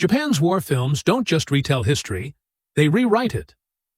Japan's war films don't just retell history, they rewrite it.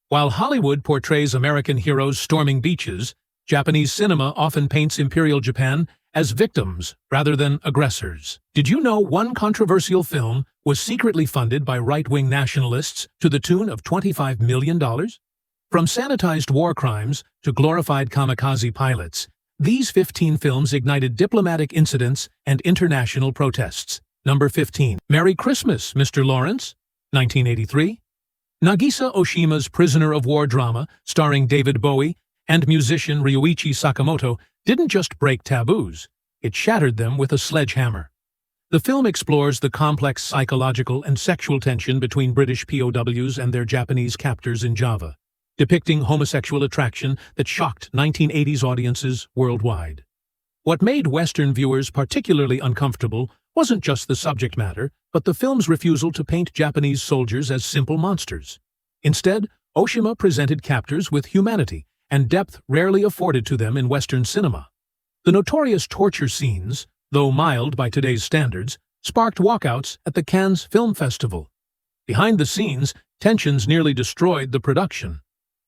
While Hollywood portrays American heroes storming beaches, Japanese cinema often paints Imperial Japan as victims rather than aggressors. Did you know one controversial film was secretly funded by right-wing nationalists to the tune of $25 million? From sanitized war crimes to glorified kamikaze pilots, these 15 films ignited diplomatic incidents and international protests. Number 15. Merry Christmas, Mr. Lawrence, 1983. Nagisa Oshima's prisoner of war drama, starring David Bowie and musician Ryuichi Sakamoto, didn't just break taboos, it shattered them with a sledgehammer. The film explores the complex psychological and sexual tension between British POWs and their Japanese captors in Java, depicting homosexual attraction that shocked 1980s audiences worldwide. What made Western viewers particularly uncomfortable wasn't just the subject matter, but the film's refusal to paint Japanese soldiers as simple monsters. Instead, Oshima presented captors with humanity and depth rarely afforded to them in Western cinema. The notorious torture scenes, though mild by today's standards, sparked walkouts at the Cannes Film Festival. Behind the scenes, tensions nearly destroyed the production.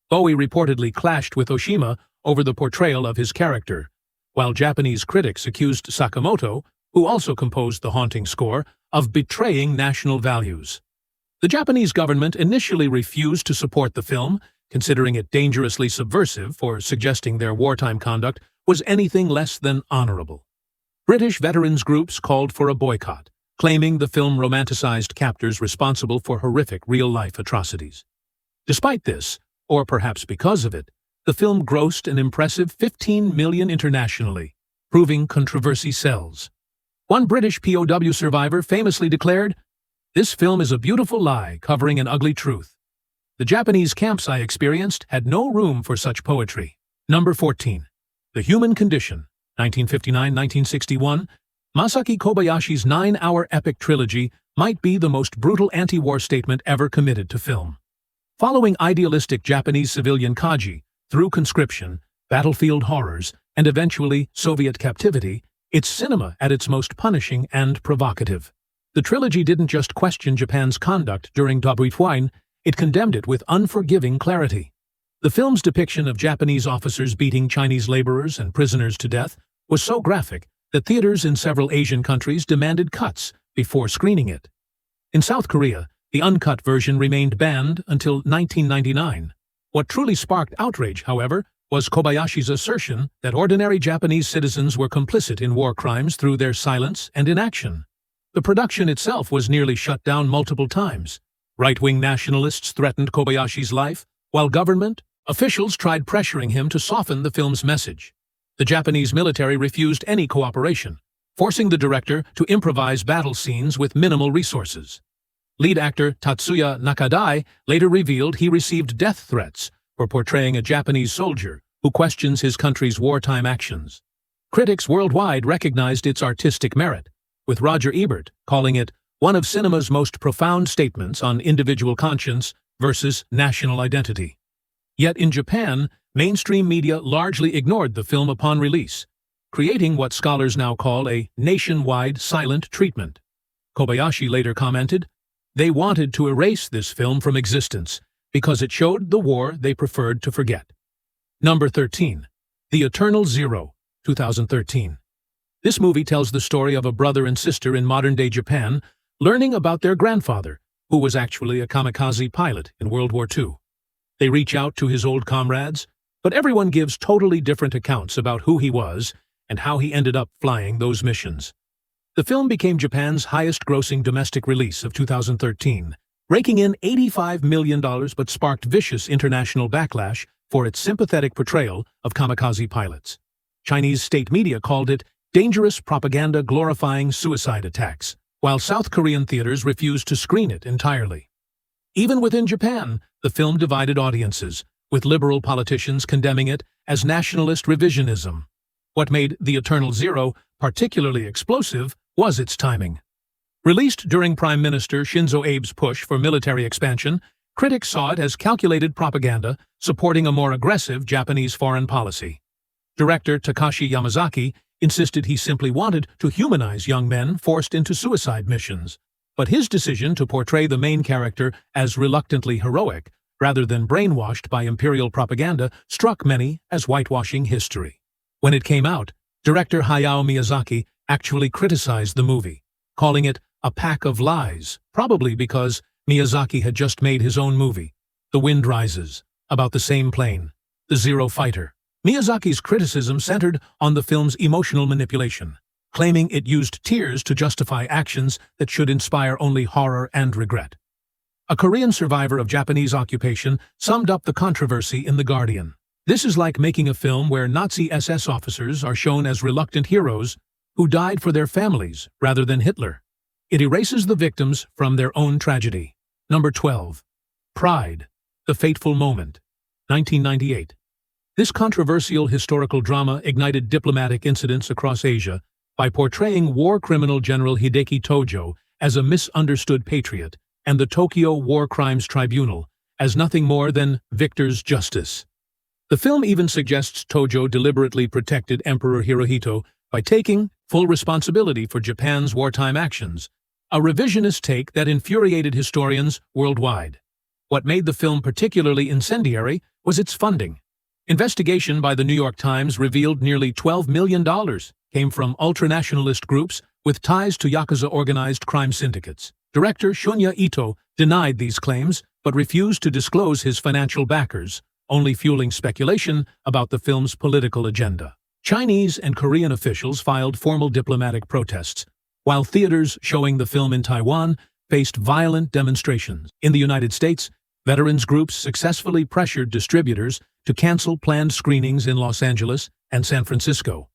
Bowie reportedly clashed with Oshima over the portrayal of his character, while Japanese critics accused Sakamoto, who also composed the haunting score, of betraying national values. The Japanese government initially refused to support the film, considering it dangerously subversive for suggesting their wartime conduct was anything less than honorable. British veterans groups called for a boycott, claiming the film romanticized captors responsible for horrific real-life atrocities. Despite this, or perhaps because of it, the film grossed an impressive $15 million internationally, proving controversy sells. One British POW survivor famously declared, "This film is a beautiful lie covering an ugly truth." The Japanese camps I experienced had no room for such poetry. Number 14. The Human Condition, 1959-1961. Masaki Kobayashi's 9-hour epic trilogy might be the most brutal anti-war statement ever committed to film. Following idealistic Japanese civilian kaji, through conscription, battlefield horrors, and eventually Soviet captivity, it's cinema at its most punishing and provocative. The trilogy didn't just question Japan's conduct during WWII, it condemned it with unforgiving clarity. The film's depiction of Japanese officers beating Chinese laborers and prisoners to death was so graphic that theaters in several Asian countries demanded cuts before screening it. In South Korea, the uncut version remained banned until 1999. What truly sparked outrage, however, was Kobayashi's assertion that ordinary Japanese citizens were complicit in war crimes through their silence and inaction. The production itself was nearly shut down multiple times. Right-wing nationalists threatened Kobayashi's life, while government officials tried pressuring him to soften the film's message. The Japanese military refused any cooperation, forcing the director to improvise battle scenes with minimal resources. Lead actor Tatsuya Nakadai later revealed he received death threats for portraying a Japanese soldier who questions his country's wartime actions. Critics worldwide recognized its artistic merit, with Roger Ebert calling it one of cinema's most profound statements on individual conscience versus national identity. Yet in Japan, mainstream media largely ignored the film upon release, creating what scholars now call a nationwide silent treatment. Kobayashi later commented, "They wanted to erase this film from existence because it showed the war they preferred to forget." Number 13. The Eternal Zero, 2013. This movie tells the story of a brother and sister in modern-day Japan learning about their grandfather, who was actually a kamikaze pilot in World War II. They reach out to his old comrades, but everyone gives totally different accounts about who he was and how he ended up flying those missions. The film became Japan's highest-grossing domestic release of 2013, raking in $85 million but sparked vicious international backlash for its sympathetic portrayal of kamikaze pilots. Chinese state media called it dangerous propaganda glorifying suicide attacks, while South Korean theaters refused to screen it entirely. Even within Japan, the film divided audiences, with liberal politicians condemning it as nationalist revisionism. What made The Eternal Zero particularly explosive was its timing. Released during Prime Minister Shinzo Abe's push for military expansion, critics saw it as calculated propaganda supporting a more aggressive Japanese foreign policy. Director Takashi Yamazaki insisted he simply wanted to humanize young men forced into suicide missions, But his decision to portray the main character as reluctantly heroic, rather than brainwashed by imperial propaganda, struck many as whitewashing history. When it came out, director Hayao Miyazaki actually criticized the movie, calling it a pack of lies, probably because Miyazaki had just made his own movie, The Wind Rises, about the same plane, the Zero Fighter. Miyazaki's criticism centered on the film's emotional manipulation, claiming it used tears to justify actions that should inspire only horror and regret. A Korean survivor of Japanese occupation summed up the controversy in The Guardian. This is like making a film where Nazi SS officers are shown as reluctant heroes who died for their families rather than Hitler. It erases the victims from their own tragedy. Number 12. Pride, The Fateful Moment, 1998. This controversial historical drama ignited diplomatic incidents across Asia by portraying war criminal General Hideki Tojo as a misunderstood patriot and the Tokyo War Crimes Tribunal as nothing more than victor's justice. The film even suggests Tojo deliberately protected Emperor Hirohito by taking full responsibility for Japan's wartime actions, a revisionist take that infuriated historians worldwide. What made the film particularly incendiary was its funding. Investigation by the New York Times revealed nearly $12 million came from ultranationalist groups with ties to Yakuza organized crime syndicates. Director Shunya Ito denied these claims but refused to disclose his financial backers, only fueling speculation about the film's political agenda. Chinese and Korean officials filed formal diplomatic protests, while theaters showing the film in Taiwan faced violent demonstrations. In the United States, veterans groups successfully pressured distributors to cancel planned screenings in Los Angeles and San Francisco.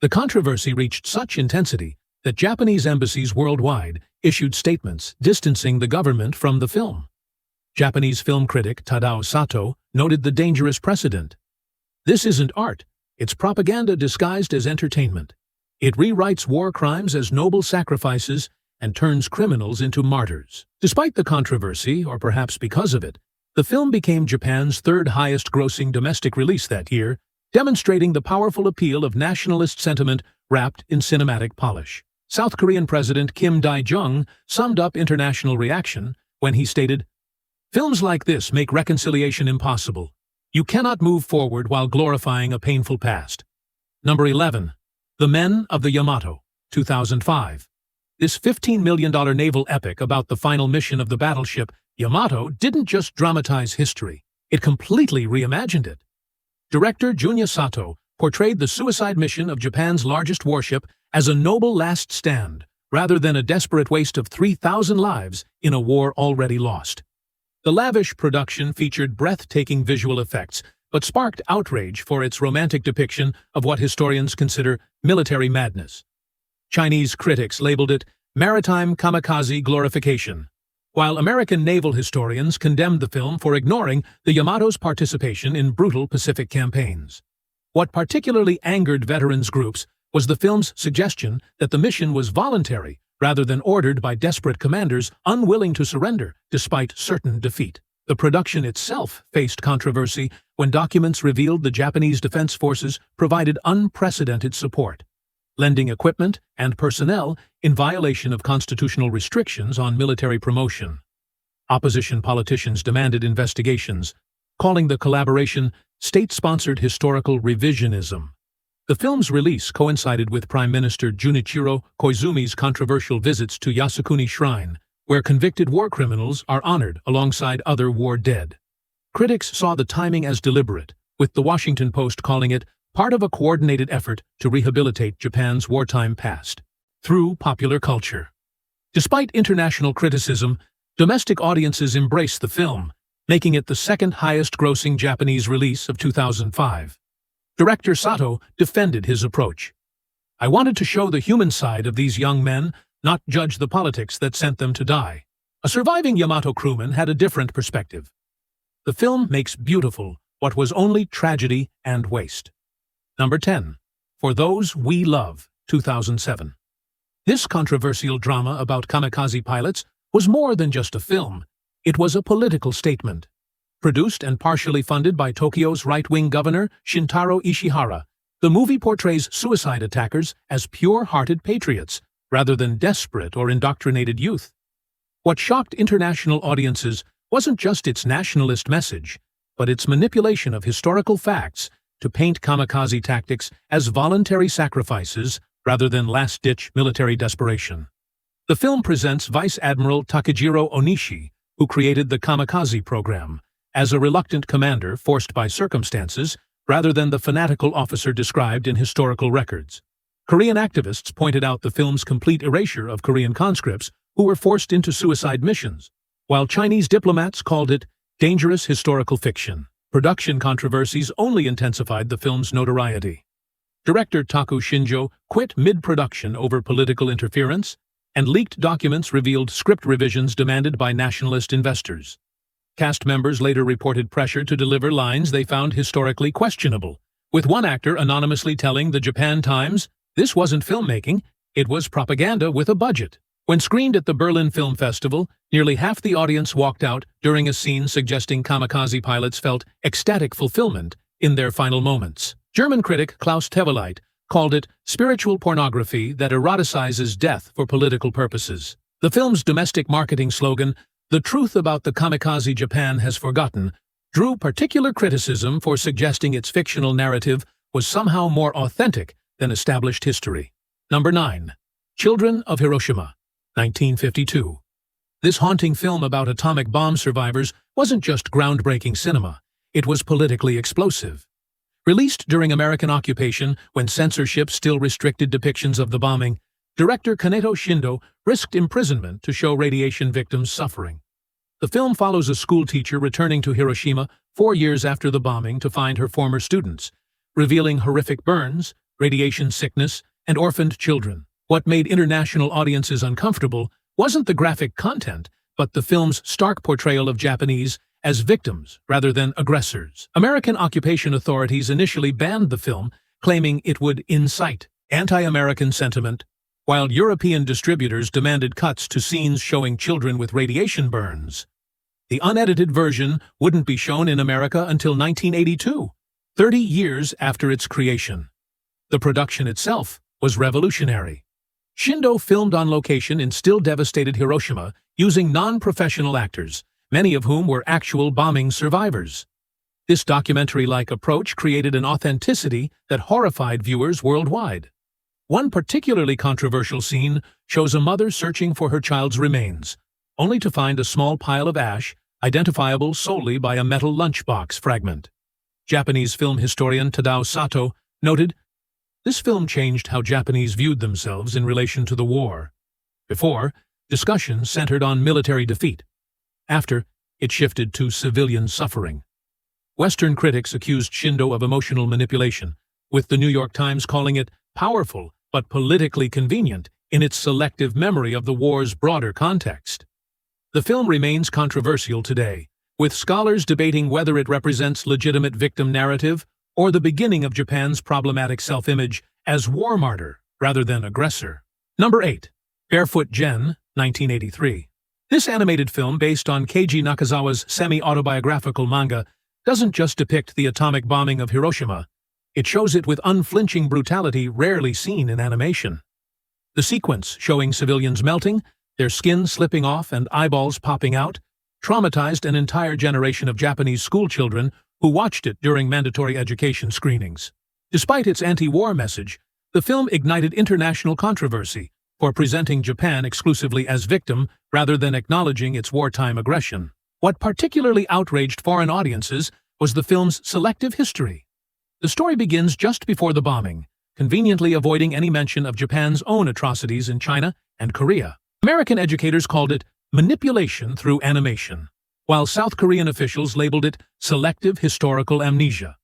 The controversy reached such intensity that Japanese embassies worldwide issued statements distancing the government from the film. Japanese film critic Tadao Sato noted the dangerous precedent. This isn't art, it's propaganda disguised as entertainment. It rewrites war crimes as noble sacrifices and turns criminals into martyrs. Despite the controversy, or perhaps because of it, the film became Japan's third highest-grossing domestic release that year, demonstrating the powerful appeal of nationalist sentiment wrapped in cinematic polish. South Korean President Kim Dae-jung summed up international reaction when he stated, "Films like this make reconciliation impossible. You cannot move forward while glorifying a painful past." Number 11. The Men of the Yamato, 2005. This $15 million naval epic about the final mission of the battleship Yamato didn't just dramatize history, it completely reimagined it. Director Junya Sato portrayed the suicide mission of Japan's largest warship as a noble last stand, rather than a desperate waste of 3,000 lives in a war already lost. The lavish production featured breathtaking visual effects, but sparked outrage for its romantic depiction of what historians consider military madness. Chinese critics labeled it maritime kamikaze glorification, while American naval historians condemned the film for ignoring the Yamato's participation in brutal Pacific campaigns. What particularly angered veterans groups was the film's suggestion that the mission was voluntary rather than ordered by desperate commanders unwilling to surrender despite certain defeat. The production itself faced controversy when documents revealed the Japanese Defense Forces provided unprecedented support, lending equipment and personnel in violation of constitutional restrictions on military promotion. Opposition politicians demanded investigations, calling the collaboration state-sponsored historical revisionism. The film's release coincided with Prime Minister Junichiro Koizumi's controversial visits to Yasukuni Shrine, where convicted war criminals are honored alongside other war dead. Critics saw the timing as deliberate, with The Washington Post calling it part of a coordinated effort to rehabilitate Japan's wartime past through popular culture. Despite international criticism, domestic audiences embraced the film, making it the second highest-grossing Japanese release of 2005. Director Sato defended his approach. "I wanted to show the human side of these young men, not judge the politics that sent them to die." A surviving Yamato crewman had a different perspective. "The film makes beautiful what was only tragedy and waste." Number 10. For Those We Love, 2007. This controversial drama about kamikaze pilots was more than just a film. It was a political statement. Produced and partially funded by Tokyo's right-wing governor, Shintaro Ishihara, the movie portrays suicide attackers as pure-hearted patriots, rather than desperate or indoctrinated youth. What shocked international audiences wasn't just its nationalist message, but its manipulation of historical facts to paint kamikaze tactics as voluntary sacrifices rather than last-ditch military desperation. The film presents Vice Admiral Takejiro Onishi, who created the kamikaze program, as a reluctant commander forced by circumstances rather than the fanatical officer described in historical records. Korean activists pointed out the film's complete erasure of Korean conscripts who were forced into suicide missions, while Chinese diplomats called it dangerous historical fiction. Production controversies only intensified the film's notoriety. Director Taku Shinjo quit mid-production over political interference, and leaked documents revealed script revisions demanded by nationalist investors. Cast members later reported pressure to deliver lines they found historically questionable, with one actor anonymously telling the Japan Times, "This wasn't filmmaking, it was propaganda with a budget." When screened at the Berlin Film Festival, nearly half the audience walked out during a scene suggesting kamikaze pilots felt ecstatic fulfillment in their final moments. German critic Klaus Teweleit called it spiritual pornography that eroticizes death for political purposes. The film's domestic marketing slogan, "The truth about the kamikaze Japan has forgotten," drew particular criticism for suggesting its fictional narrative was somehow more authentic than established history. Number 9. Children of Hiroshima, 1952. This haunting film about atomic bomb survivors wasn't just groundbreaking cinema, it was politically explosive. Released during American occupation when censorship still restricted depictions of the bombing, director Kaneto Shindo risked imprisonment to show radiation victims' suffering. The film follows a schoolteacher returning to Hiroshima 4 years after the bombing to find her former students, revealing horrific burns, radiation sickness, and orphaned children. What made international audiences uncomfortable wasn't the graphic content, but the film's stark portrayal of Japanese as victims rather than aggressors. American occupation authorities initially banned the film, claiming it would incite anti-American sentiment, while European distributors demanded cuts to scenes showing children with radiation burns. The unedited version wouldn't be shown in America until 1982, 30 years after its creation. The production itself was revolutionary. Shindo filmed on location in still-devastated Hiroshima using non-professional actors, many of whom were actual bombing survivors. This documentary-like approach created an authenticity that horrified viewers worldwide. One particularly controversial scene shows a mother searching for her child's remains, only to find a small pile of ash, identifiable solely by a metal lunchbox fragment. Japanese film historian Tadao Sato noted, "This film changed how Japanese viewed themselves in relation to the war. Before, discussion centered on military defeat. After, it shifted to civilian suffering." Western critics accused Shindo of emotional manipulation, with the New York Times calling it powerful but politically convenient in its selective memory of the war's broader context. The film remains controversial today, with scholars debating whether it represents legitimate victim narrative or the beginning of Japan's problematic self-image as war martyr rather than aggressor. Number 8. Barefoot Gen, 1983. This animated film, based on Keiji Nakazawa's semi-autobiographical manga, doesn't just depict the atomic bombing of Hiroshima, it shows it with unflinching brutality rarely seen in animation. The sequence showing civilians melting, their skin slipping off and eyeballs popping out, traumatized an entire generation of Japanese schoolchildren who watched it during mandatory education screenings. Despite its anti-war message, the film ignited international controversy for presenting Japan exclusively as victim rather than acknowledging its wartime aggression. What particularly outraged foreign audiences was the film's selective history. The story begins just before the bombing, conveniently avoiding any mention of Japan's own atrocities in China and Korea. American educators called it manipulation through animation, while South Korean officials labeled it selective historical amnesia.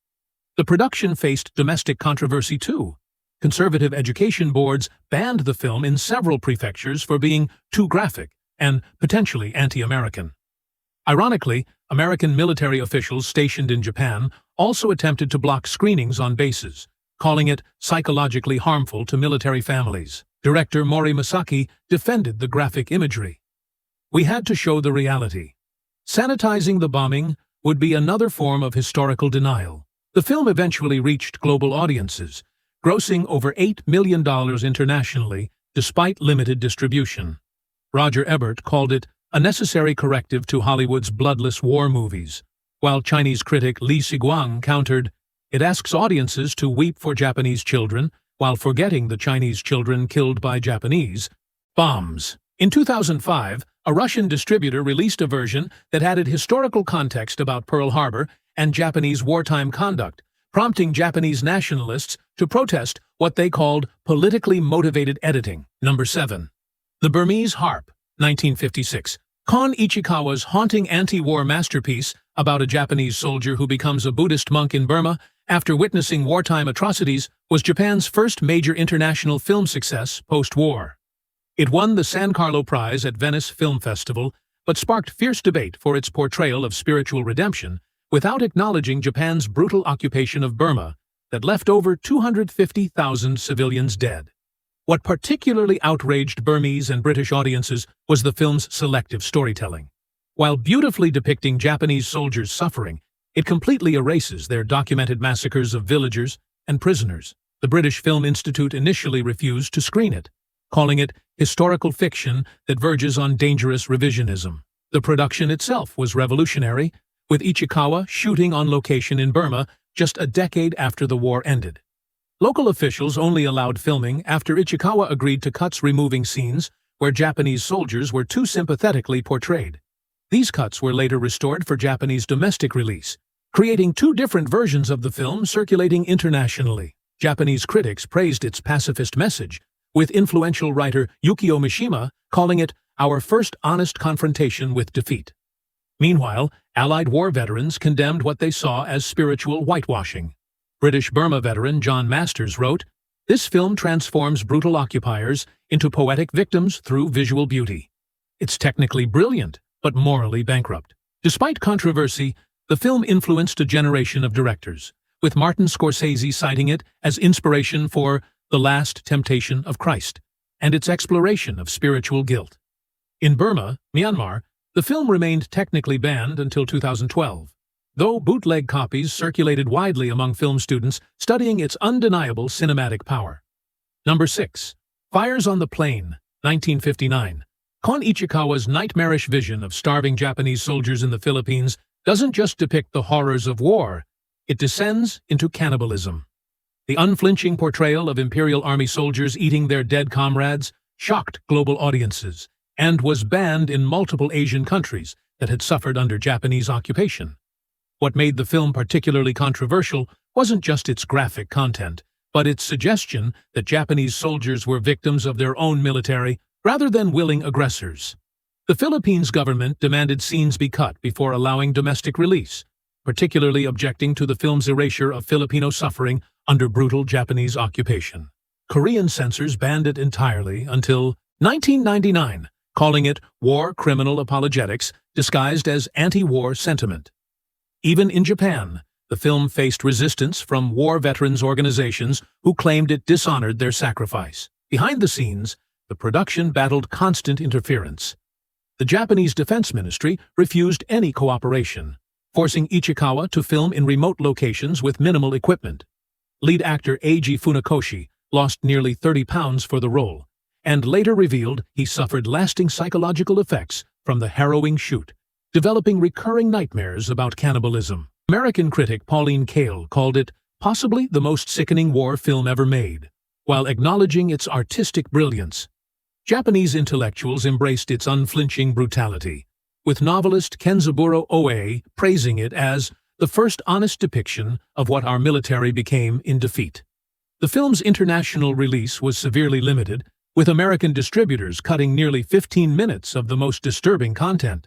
The production faced domestic controversy too. Conservative education boards banned the film in several prefectures for being too graphic and potentially anti-American. Ironically, American military officials stationed in Japan also attempted to block screenings on bases, calling it psychologically harmful to military families. Director Mori Masaki defended the graphic imagery. "We had to show the reality. Sanitizing the bombing would be another form of historical denial." The film eventually reached global audiences, grossing over $8 million internationally despite limited distribution. Roger Ebert called it a necessary corrective to Hollywood's bloodless war movies. While Chinese critic Li Siguang countered, "It asks audiences to weep for Japanese children while forgetting the Chinese children killed by Japanese bombs." In 2005, a Russian distributor released a version that added historical context about Pearl Harbor and Japanese wartime conduct, prompting Japanese nationalists to protest what they called politically motivated editing. Number 7. The Burmese Harp, 1956. Kon Ichikawa's haunting anti-war masterpiece about a Japanese soldier who becomes a Buddhist monk in Burma after witnessing wartime atrocities was Japan's first major international film success post-war. It won the San Carlo Prize at Venice Film Festival, but sparked fierce debate for its portrayal of spiritual redemption without acknowledging Japan's brutal occupation of Burma that left over 250,000 civilians dead. What particularly outraged Burmese and British audiences was the film's selective storytelling. While beautifully depicting Japanese soldiers' suffering, it completely erases their documented massacres of villagers and prisoners. The British Film Institute initially refused to screen it, calling it historical fiction that verges on dangerous revisionism. The production itself was revolutionary, with Ichikawa shooting on location in Burma just a decade after the war ended. Local officials only allowed filming after Ichikawa agreed to cuts removing scenes where Japanese soldiers were too sympathetically portrayed. These cuts were later restored for Japanese domestic release, creating two different versions of the film circulating internationally. Japanese critics praised its pacifist message, with influential writer Yukio Mishima calling it our first honest confrontation with defeat. Meanwhile, Allied war veterans condemned what they saw as spiritual whitewashing. British Burma veteran John Masters wrote, "This film transforms brutal occupiers into poetic victims through visual beauty. It's technically brilliant, but morally bankrupt." Despite controversy, the film influenced a generation of directors, with Martin Scorsese citing it as inspiration for The Last Temptation of Christ and its exploration of spiritual guilt. In Burma, Myanmar, the film remained technically banned until 2012, though bootleg copies circulated widely among film students studying its undeniable cinematic power. Number 6. Fires on the Plain, 1959. Kon Ichikawa's nightmarish vision of starving Japanese soldiers in the Philippines doesn't just depict the horrors of war, it descends into cannibalism. The unflinching portrayal of Imperial Army soldiers eating their dead comrades shocked global audiences and was banned in multiple Asian countries that had suffered under Japanese occupation. What made the film particularly controversial wasn't just its graphic content, but its suggestion that Japanese soldiers were victims of their own military rather than willing aggressors. The Philippines government demanded scenes be cut before allowing domestic release, particularly objecting to the film's erasure of Filipino suffering under brutal Japanese occupation. Korean censors banned it entirely until 1999, calling it war criminal apologetics disguised as anti-war sentiment. Even in Japan, the film faced resistance from war veterans organizations who claimed it dishonored their sacrifice. Behind the scenes, the production battled constant interference. The Japanese Defense Ministry refused any cooperation, forcing Ichikawa to film in remote locations with minimal equipment. Lead actor Eiji Funakoshi lost nearly 30 pounds for the role, and later revealed he suffered lasting psychological effects from the harrowing shoot, developing recurring nightmares about cannibalism. American critic Pauline Kael called it possibly the most sickening war film ever made, while acknowledging its artistic brilliance. Japanese intellectuals embraced its unflinching brutality, with novelist Kenzaburo Oe praising it as the first honest depiction of what our military became in defeat. The film's international release was severely limited, with American distributors cutting nearly 15 minutes of the most disturbing content.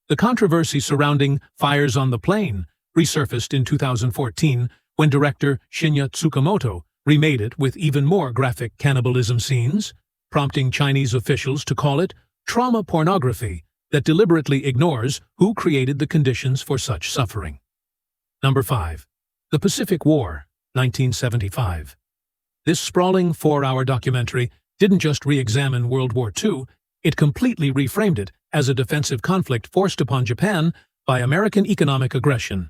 The controversy surrounding Fires on the Plain resurfaced in 2014 when director Shinya Tsukamoto remade it with even more graphic cannibalism scenes, prompting Chinese officials to call it trauma pornography that deliberately ignores who created the conditions for such suffering. Number 5. The Pacific War, 1975. This sprawling 4-hour documentary didn't just re-examine World War II, it completely reframed it as a defensive conflict forced upon Japan by American economic aggression.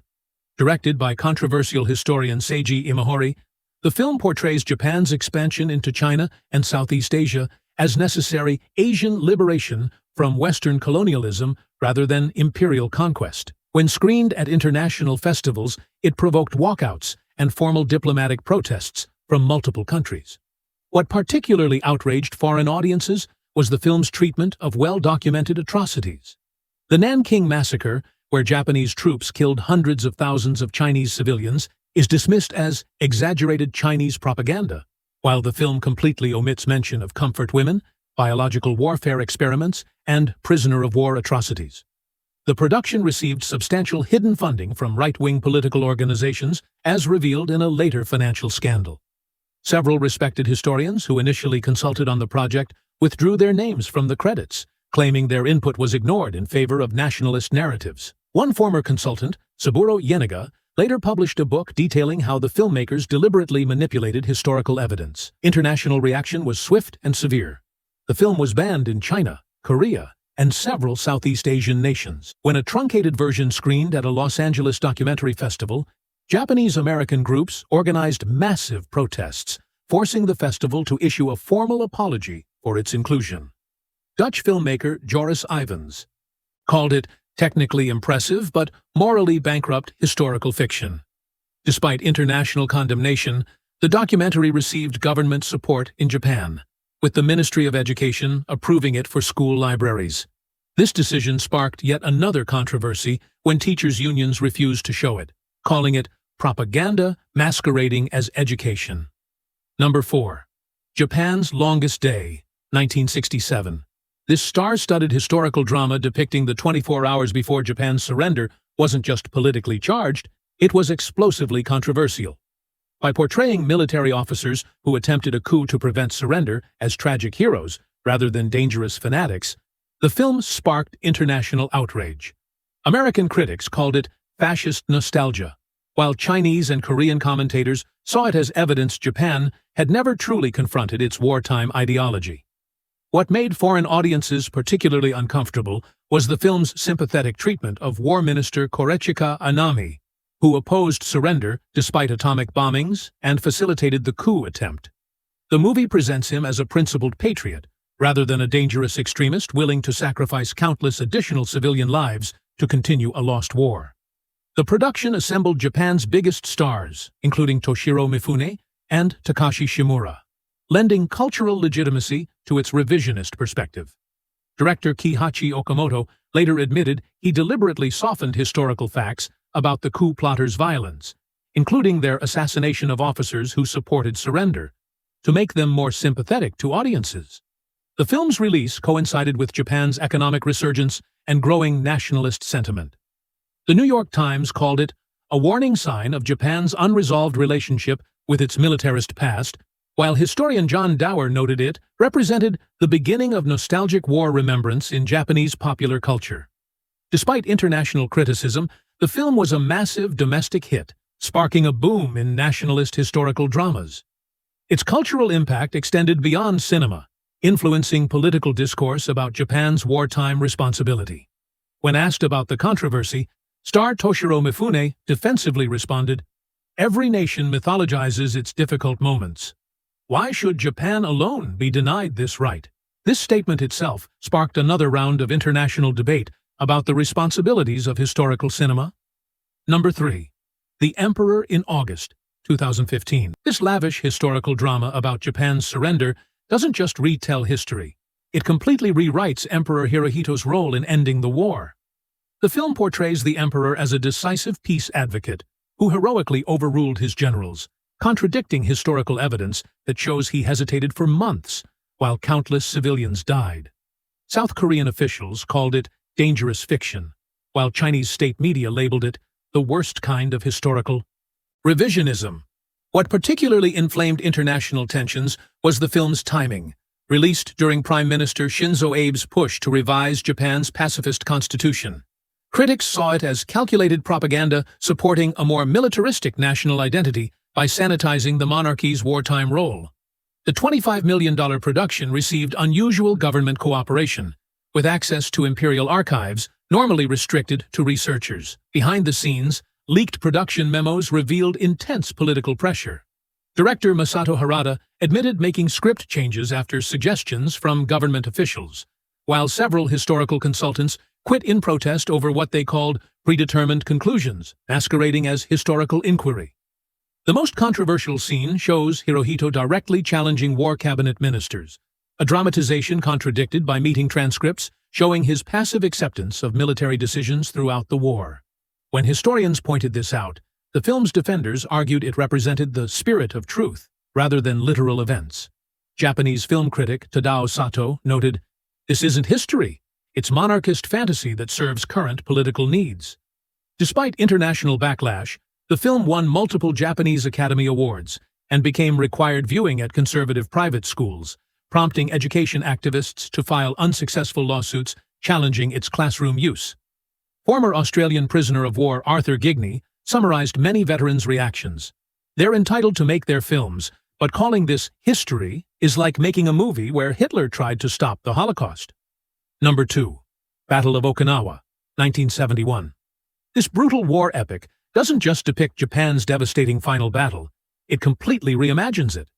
Directed by controversial historian Seiji Imahori, the film portrays Japan's expansion into China and Southeast Asia as necessary Asian liberation from Western colonialism rather than imperial conquest. When screened at international festivals, it provoked walkouts and formal diplomatic protests from multiple countries. What particularly outraged foreign audiences was the film's treatment of well-documented atrocities. The Nanking Massacre, where Japanese troops killed hundreds of thousands of Chinese civilians, is dismissed as exaggerated Chinese propaganda, while the film completely omits mention of comfort women, biological warfare experiments, and prisoner-of-war atrocities. The production received substantial hidden funding from right-wing political organizations, as revealed in a later financial scandal. Several respected historians who initially consulted on the project withdrew their names from the credits, claiming their input was ignored in favor of nationalist narratives. One former consultant, Saburo Yeniga, later published a book detailing how the filmmakers deliberately manipulated historical evidence. International reaction was swift and severe. The film was banned in China, Korea, and several Southeast Asian nations. When a truncated version screened at a Los Angeles documentary festival, Japanese-American groups organized massive protests, forcing the festival to issue a formal apology for its inclusion. Dutch filmmaker Joris Ivens called it technically impressive but morally bankrupt historical fiction. Despite international condemnation, the documentary received government support in Japan, with the Ministry of Education approving it for school libraries. This decision sparked yet another controversy when teachers' unions refused to show it, calling it propaganda masquerading as education. Number 4. Japan's Longest Day, 1967. This star-studded historical drama depicting the 24 hours before Japan's surrender wasn't just politically charged, it was explosively controversial. By portraying military officers who attempted a coup to prevent surrender as tragic heroes rather than dangerous fanatics, the film sparked international outrage. American critics called it fascist nostalgia, while Chinese and Korean commentators saw it as evidence Japan had never truly confronted its wartime ideology. What made foreign audiences particularly uncomfortable was the film's sympathetic treatment of War Minister Korechika Anami, who opposed surrender despite atomic bombings and facilitated the coup attempt. The movie presents him as a principled patriot, rather than a dangerous extremist willing to sacrifice countless additional civilian lives to continue a lost war. The production assembled Japan's biggest stars, including Toshiro Mifune and Takashi Shimura, lending cultural legitimacy to its revisionist perspective. Director Kihachi Okamoto later admitted he deliberately softened historical facts about the coup plotters' violence, including their assassination of officers who supported surrender, to make them more sympathetic to audiences. The film's release coincided with Japan's economic resurgence and growing nationalist sentiment. The New York Times called it a warning sign of Japan's unresolved relationship with its militarist past, while historian John Dower noted it represented the beginning of nostalgic war remembrance in Japanese popular culture. Despite international criticism, the film was a massive domestic hit, sparking a boom in nationalist historical dramas. Its cultural impact extended beyond cinema, influencing political discourse about Japan's wartime responsibility. When asked about the controversy, star Toshiro Mifune defensively responded, "Every nation mythologizes its difficult moments. Why should Japan alone be denied this right?" This statement itself sparked another round of international debate about the responsibilities of historical cinema. Number 3. The Emperor in August, 2015. This lavish historical drama about Japan's surrender doesn't just retell history. It completely rewrites Emperor Hirohito's role in ending the war. The film portrays the emperor as a decisive peace advocate who heroically overruled his generals, contradicting historical evidence that shows he hesitated for months while countless civilians died. South Korean officials called it dangerous fiction, while Chinese state media labeled it the worst kind of historical revisionism. What particularly inflamed international tensions was the film's timing, released during Prime Minister Shinzo Abe's push to revise Japan's pacifist constitution. Critics saw it as calculated propaganda supporting a more militaristic national identity by sanitizing the monarchy's wartime role. The $25 million production received unusual government cooperation, with access to imperial archives normally restricted to researchers. Behind the scenes, leaked production memos revealed intense political pressure. Director Masato Harada admitted making script changes after suggestions from government officials, while several historical consultants quit in protest over what they called predetermined conclusions, masquerading as historical inquiry. The most controversial scene shows Hirohito directly challenging war cabinet ministers, a dramatization contradicted by meeting transcripts showing his passive acceptance of military decisions throughout the war. When historians pointed this out, the film's defenders argued it represented the spirit of truth rather than literal events. Japanese film critic Tadao Sato noted, "This isn't history. It's monarchist fantasy that serves current political needs." Despite international backlash, the film won multiple Japanese Academy Awards and became required viewing at conservative private schools, prompting education activists to file unsuccessful lawsuits challenging its classroom use. Former Australian prisoner of war Arthur Gigney summarized many veterans' reactions. "They're entitled to make their films, but calling this history is like making a movie where Hitler tried to stop the Holocaust." Number 2. Battle of Okinawa, 1971. This brutal war epic doesn't just depict Japan's devastating final battle, it completely reimagines it.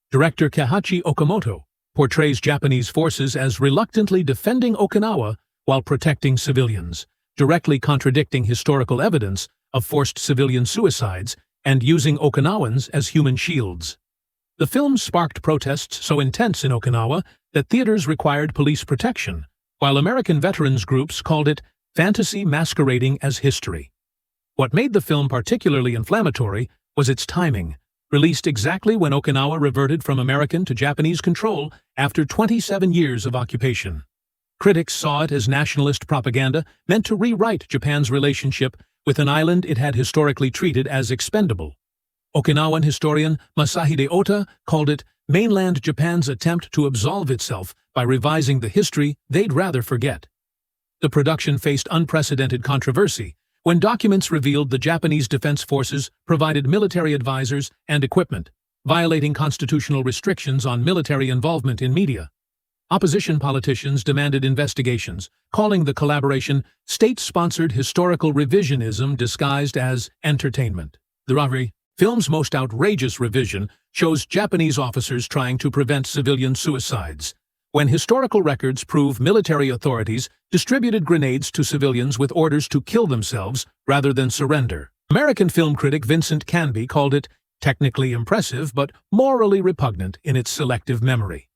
Director Keiichi Okamoto portrays Japanese forces as reluctantly defending Okinawa while protecting civilians, directly contradicting historical evidence of forced civilian suicides and using Okinawans as human shields. The film sparked protests so intense in Okinawa that theaters required police protection, while American veterans groups called it fantasy masquerading as history. What made the film particularly inflammatory was its timing, released exactly when Okinawa reverted from American to Japanese control after 27 years of occupation. Critics saw it as nationalist propaganda meant to rewrite Japan's relationship with an island it had historically treated as expendable. Okinawan historian Masahide Ota called it mainland Japan's attempt to absolve itself by revising the history they'd rather forget. The production faced unprecedented controversy when documents revealed the Japanese Defense Forces provided military advisors and equipment, violating constitutional restrictions on military involvement in media. Opposition politicians demanded investigations, calling the collaboration state-sponsored historical revisionism disguised as entertainment. The film's most outrageous revision shows Japanese officers trying to prevent civilian suicides, when historical records prove military authorities distributed grenades to civilians with orders to kill themselves rather than surrender. American film critic Vincent Canby called it technically impressive but morally repugnant in its selective memory.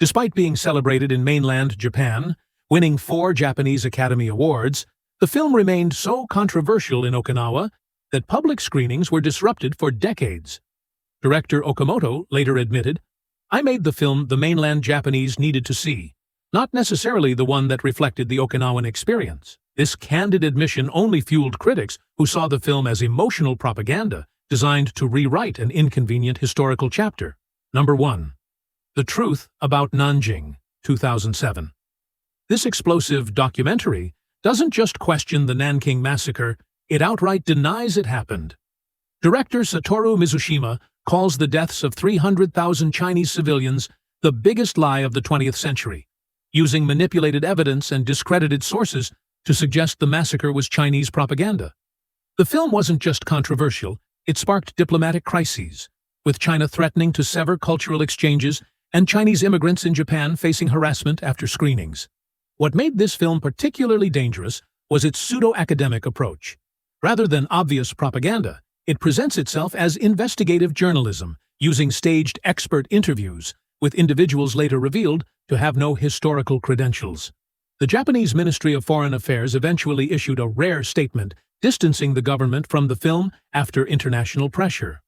Despite being celebrated in mainland Japan, winning 4 Japanese Academy Awards, the film remained so controversial in Okinawa that public screenings were disrupted for decades. Director Okamoto later admitted, "I made the film the mainland Japanese needed to see, not necessarily the one that reflected the Okinawan experience." This candid admission only fueled critics who saw the film as emotional propaganda designed to rewrite an inconvenient historical chapter. Number 1. The Truth About Nanjing, 2007. This explosive documentary doesn't just question the Nanking Massacre, it outright denies it happened. Director Satoru Mizushima calls the deaths of 300,000 Chinese civilians the biggest lie of the 20th century, using manipulated evidence and discredited sources to suggest the massacre was Chinese propaganda. The film wasn't just controversial, it sparked diplomatic crises, with China threatening to sever cultural exchanges and Chinese immigrants in Japan facing harassment after screenings. What made this film particularly dangerous was its pseudo-academic approach. Rather than obvious propaganda, it presents itself as investigative journalism, using staged expert interviews, with individuals later revealed to have no historical credentials. The Japanese Ministry of Foreign Affairs eventually issued a rare statement distancing the government from the film after international pressure.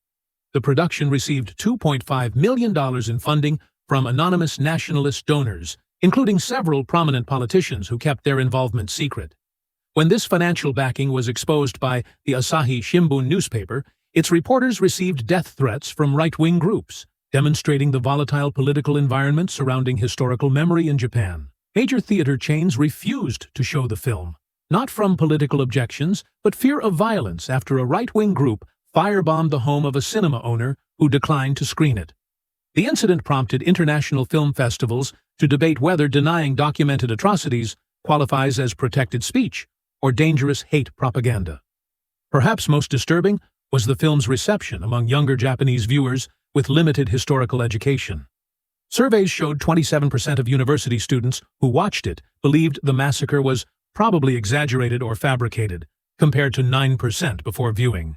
The production received $2.5 million in funding from anonymous nationalist donors, including several prominent politicians who kept their involvement secret. When this financial backing was exposed by the Asahi Shimbun newspaper, its reporters received death threats from right-wing groups, demonstrating the volatile political environment surrounding historical memory in Japan. Major theater chains refused to show the film, not from political objections, but fear of violence after a right-wing group firebombed the home of a cinema owner who declined to screen it. The incident prompted international film festivals to debate whether denying documented atrocities qualifies as protected speech or dangerous hate propaganda. Perhaps most disturbing was the film's reception among younger Japanese viewers with limited historical education. Surveys showed 27% of university students who watched it believed the massacre was probably exaggerated or fabricated, compared to 9% before viewing.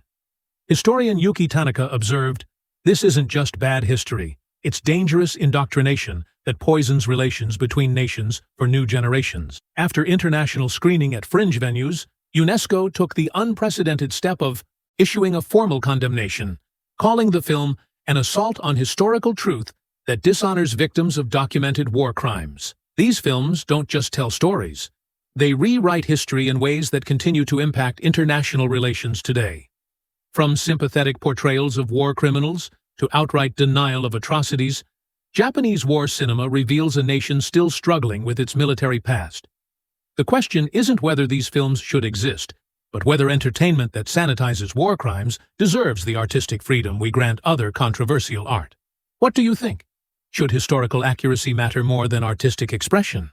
Historian Yuki Tanaka observed, "This isn't just bad history, it's dangerous indoctrination that poisons relations between nations for new generations." After international screening at fringe venues, UNESCO took the unprecedented step of issuing a formal condemnation, calling the film an assault on historical truth that dishonors victims of documented war crimes. These films don't just tell stories. They rewrite history in ways that continue to impact international relations today. From sympathetic portrayals of war criminals to outright denial of atrocities, Japanese war cinema reveals a nation still struggling with its military past. The question isn't whether these films should exist, but whether entertainment that sanitizes war crimes deserves the artistic freedom we grant other controversial art. What do you think? Should historical accuracy matter more than artistic expression?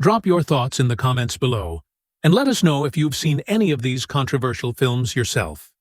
Drop your thoughts in the comments below, and let us know if you've seen any of these controversial films yourself.